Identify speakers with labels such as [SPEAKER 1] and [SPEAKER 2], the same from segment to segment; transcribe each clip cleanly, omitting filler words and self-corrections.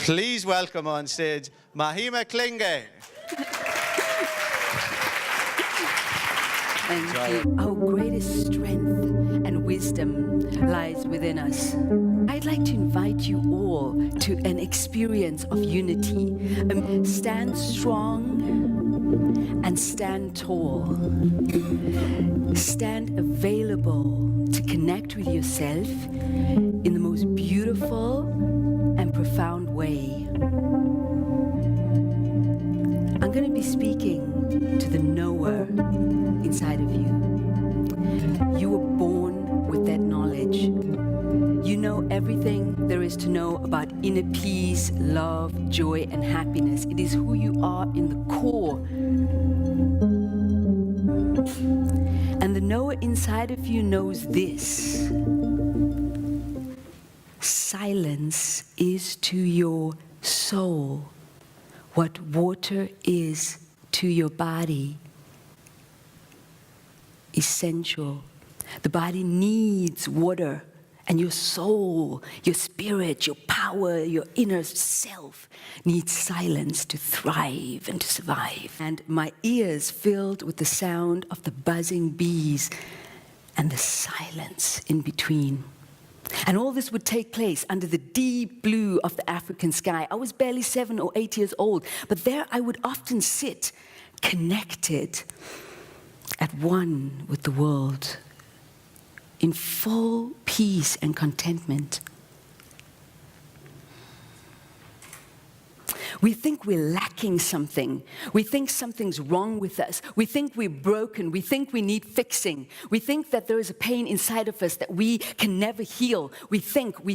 [SPEAKER 1] Please welcome on stage Mahima Klinge.
[SPEAKER 2] Thank you. Our greatest strength and wisdom lies within us. I'd like to invite you all to an experience of unity. Stand strong and stand tall. Stand available to connect with yourself in the most beautiful and profound way. I'm going to be speaking to the knower inside of you. You were born with that knowledge. You know everything there is to know about inner peace, love, joy, and happiness. It is who you are in the core. And the knower inside of you knows this. Silence is to your soul what water is to your body. Essential. The body needs water, and your soul, your spirit, your power, your inner self needs silence to thrive and to survive. And my ears filled with the sound of the buzzing bees and the silence in between. And all this would take place under the deep blue of the African sky. I was barely 7 or 8 years old, but there I would often sit, connected, at one with the world, in full peace and contentment. We think we're lacking something. We think something's wrong with us. We think we're broken. We think we need fixing. We think that there is a pain inside of us that we can never heal. We think.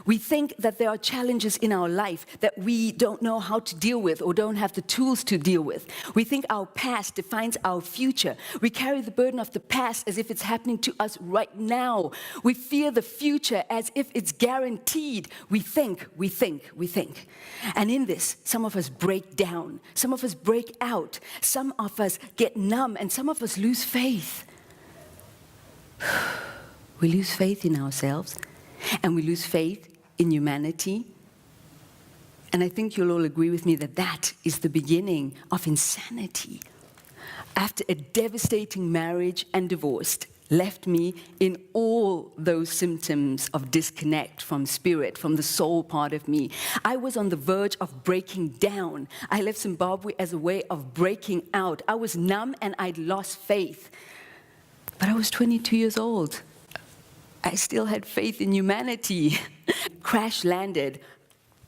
[SPEAKER 2] We think that there are challenges in our life that we don't know how to deal with or don't have the tools to deal with. We think our past defines our future. We carry the burden of the past as if it's happening to us right now. We fear the future as if it's guaranteed. We think. And in this, some of us break down. Some of us break out. Some of us get numb, and some of us lose faith. We lose faith in ourselves. And we lose faith in humanity. And I think you'll all agree with me that that is the beginning of insanity. After a devastating marriage and divorce left me in all those symptoms of disconnect from spirit, from the soul part of me, I was on the verge of breaking down. I left Zimbabwe as a way of breaking out. I was numb and I'd lost faith. But I was 22 years old. I still had faith in humanity. Crash landed,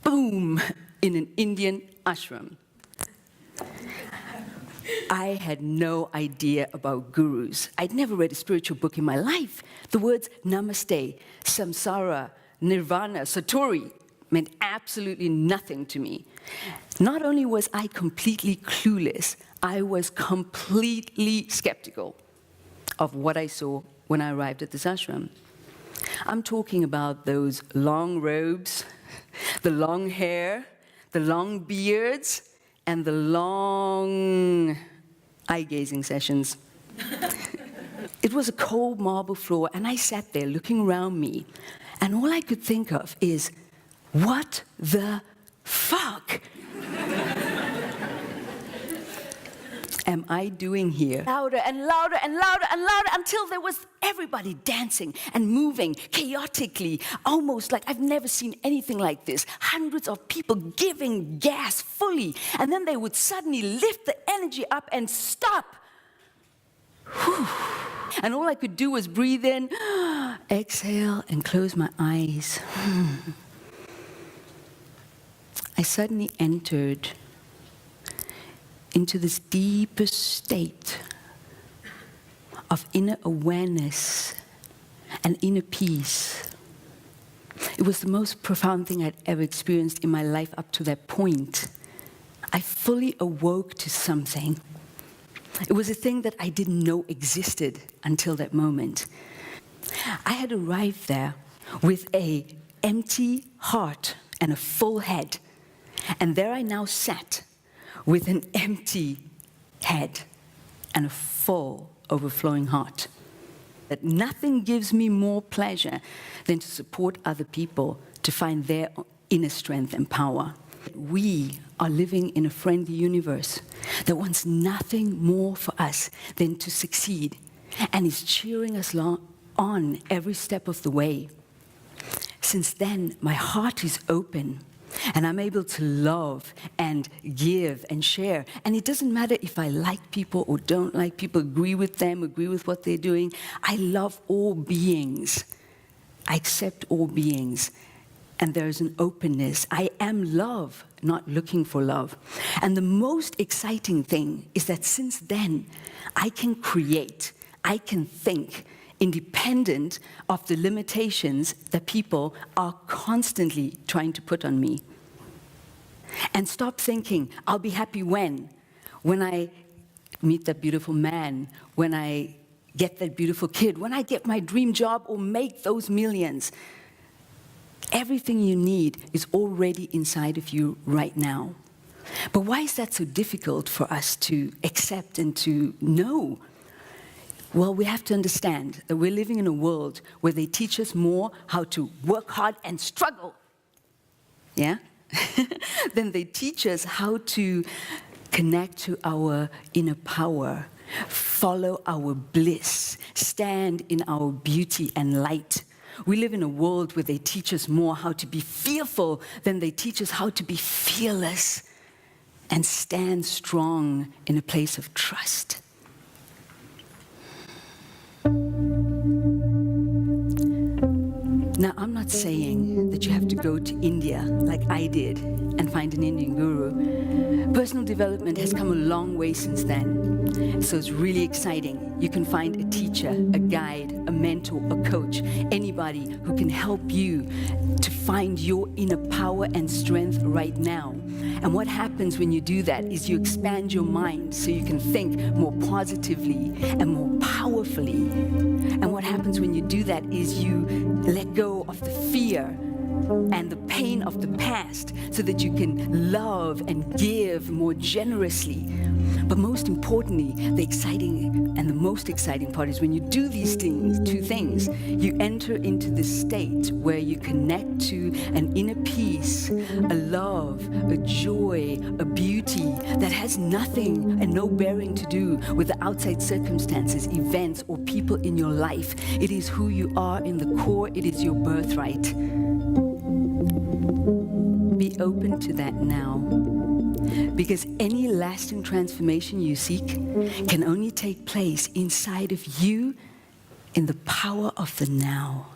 [SPEAKER 2] boom, in an Indian ashram. I had no idea about gurus. I'd never read a spiritual book in my life. The words namaste, samsara, nirvana, satori meant absolutely nothing to me. Not only was I completely clueless, I was completely skeptical of what I saw when I arrived at this ashram. I'm talking about those long robes, the long hair, the long beards, and the long eye-gazing sessions. It was a cold marble floor, and I sat there looking around me, and all I could think of is, what the fuck am I doing here? Louder and louder and louder and louder until there was everybody dancing and moving chaotically, almost like I've never seen anything like this. Hundreds of people giving gas fully, and then they would suddenly lift the energy up and stop. Whew. And all I could do was breathe in, exhale, and close my eyes. I suddenly entered into this deepest state of inner awareness and inner peace. It was the most profound thing I'd ever experienced in my life up to that point. I fully awoke to something. It was a thing that I didn't know existed until that moment. I had arrived there with an empty heart and a full head. And there I now sat with an empty head and a full, overflowing heart. That nothing gives me more pleasure than to support other people to find their inner strength and power. We are living in a friendly universe that wants nothing more for us than to succeed and is cheering us on every step of the way. Since then, my heart is open and I'm able to love and give and share. And it doesn't matter if I like people or don't like people, agree with them, agree with what they're doing. I love all beings. I accept all beings. And there's an openness. I am love, not looking for love. And the most exciting thing is that since then, I can create, I can think, independent of the limitations that people are constantly trying to put on me. And stop thinking, I'll be happy when I meet that beautiful man, when I get that beautiful kid, when I get my dream job or make those millions. Everything you need is already inside of you right now. But why is that so difficult for us to accept and to know? Well, we have to understand that we're living in a world where they teach us more how to work hard and struggle, yeah? Then they teach us how to connect to our inner power, follow our bliss, stand in our beauty and light. We live in a world where they teach us more how to be fearful than they teach us how to be fearless and stand strong in a place of trust. Now, I'm not saying that you have to go to India like I did and find an Indian guru. Personal development has come a long way since then. So it's really exciting. You can find a teacher, a guide, a mentor, a coach, anybody who can help you to find your inner power and strength right now. And what happens when you do that is you expand your mind so you can think more positively and more powerfully. And what happens when you do that is you let go of the fear and the pain of the past so that you can love and give more generously. But most importantly, the exciting and the most exciting part is when you do these things, two things, you enter into this state where you connect to an inner peace, a love, a joy, a beauty that has nothing and no bearing to do with the outside circumstances, events, or people in your life. It is who you are in the core. It is your birthright. Be open to that now. Because any lasting transformation you seek can only take place inside of you in the power of the now.